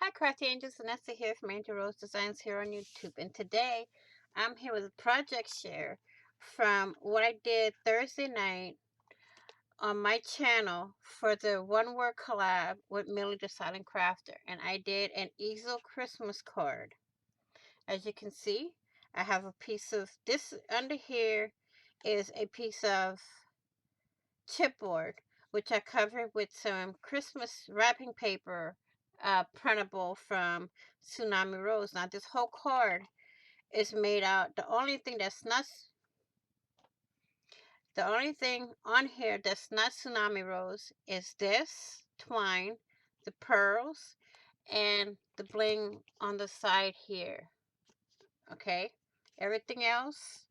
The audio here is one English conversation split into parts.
Hi Crafty Angels, Vanessa here from Angel Rose Designs here on YouTube, and today I'm here with a project share from what I did Thursday night on my channel for the one word collab with Millie the Silent Crafter, and I did an Easel Christmas card. As you can see, I have a piece of this under here is a piece of chipboard, which I covered with some Christmas wrapping paper, printable from Tsunami Rose. Now, this whole card is made out. The only thing on here that's not Tsunami Rose is this twine, the pearls, and the bling on the side here. Okay, everything else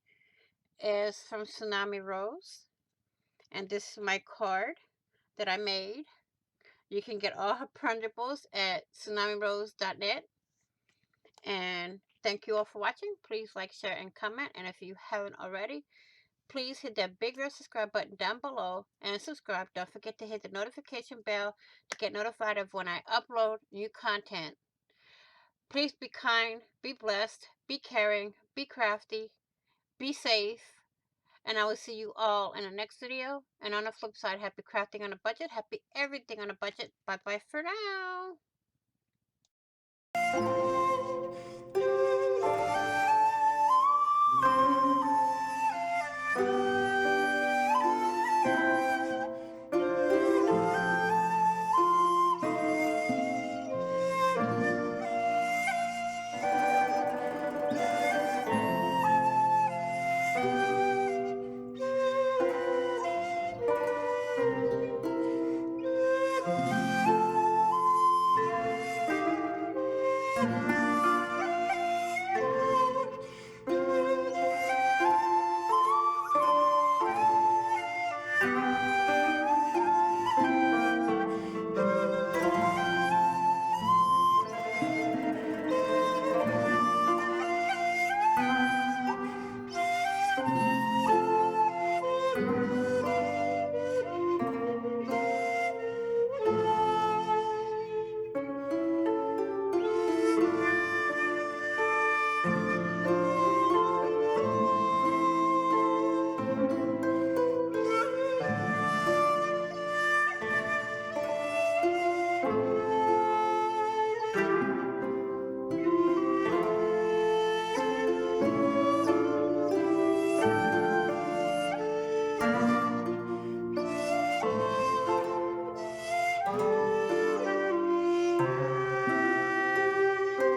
is from Tsunami Rose, and this is my card that I made. You can get all her printables at tsunamirose.net. And thank you all for watching. Please like, share, and comment. And if you haven't already, please hit that big red subscribe button down below and subscribe. Don't forget to hit the notification bell to get notified of when I upload new content. Please be kind, be blessed, be caring, be crafty, be safe. And I will see you all in the next video. And on the flip side, happy crafting on a budget. Happy everything on a budget. Bye-bye for now.